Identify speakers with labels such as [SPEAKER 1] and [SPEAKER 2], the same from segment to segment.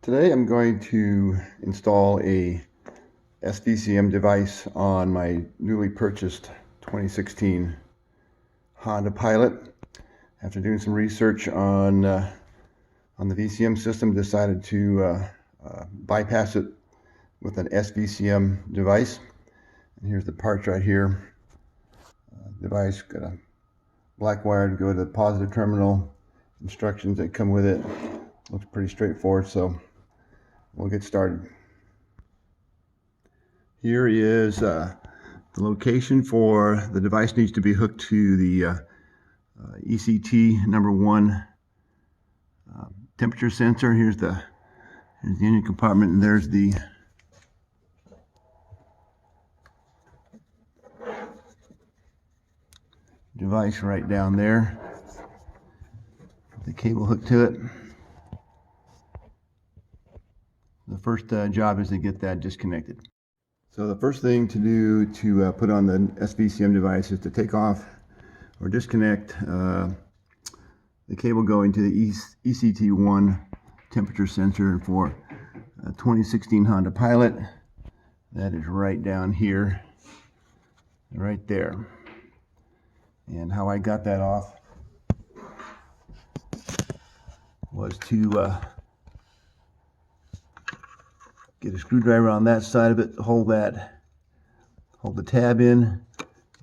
[SPEAKER 1] Today I'm going to install a S-VCM device on my newly purchased 2016 Honda Pilot. After doing some research on the VCM system, decided to bypass it with an S-VCM device. And here's the parts right here. Device got a black wire to go to the positive terminal. Instructions that come with it. Looks pretty straightforward, so we'll get started. Here is the location for the device. Needs to be hooked to the ECT number 1 temperature sensor. Here's the engine compartment, and there's the device right down there. The cable hooked to it. The first job is to get that disconnected. So the first thing to do to put on the S-VCM device is to take off or disconnect the cable going to the ECT1 temperature sensor for a 2016 Honda Pilot. That is right down here, right there. And how I got that off was to get a screwdriver on that side of it, hold the tab in,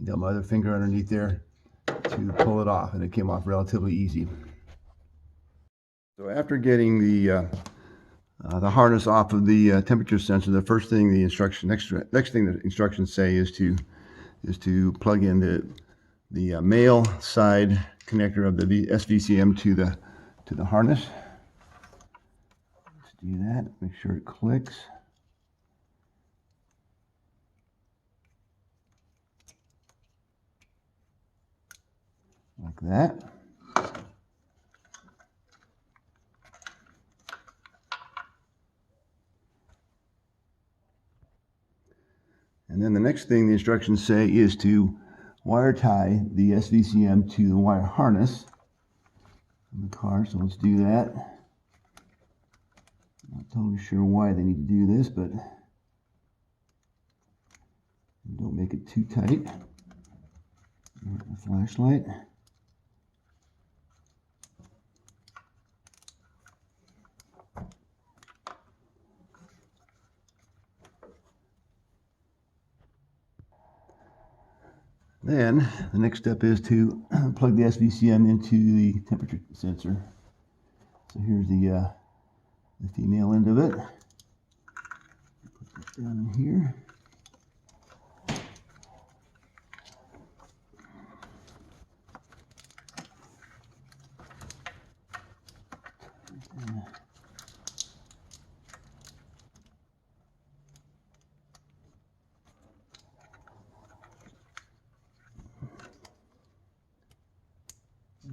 [SPEAKER 1] got my other finger underneath there to pull it off, and it came off relatively easy. So after getting the harness off of the temperature sensor, the first thing the next thing the instructions say is to plug in the male side connector of the S-VCM to the harness. Let's do that. Make sure it clicks. Like that. And then the next thing the instructions say is to wire tie the S-VCM to the wire harness in the car. So let's do that. Not totally sure why they need to do this, but don't make it too tight. The flashlight. Then the next step is to plug the S-VCM into the temperature sensor. So here's the female end of it. Put this down in here.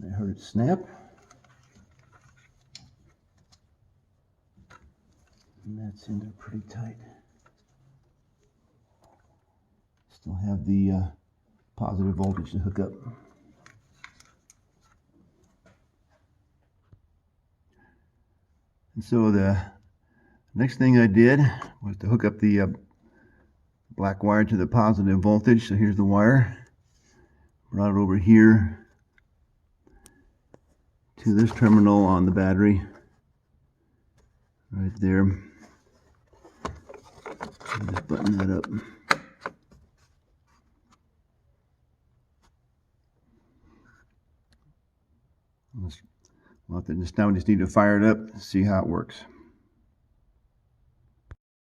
[SPEAKER 1] I heard it snap. And that's in there pretty tight. Still have the positive voltage to hook up. And so the next thing I did was to hook up the black wire to the positive voltage. So here's the wire. Brought it over here to this terminal on the battery. Right there. Just button that up. Now we just need to fire it up and see how it works.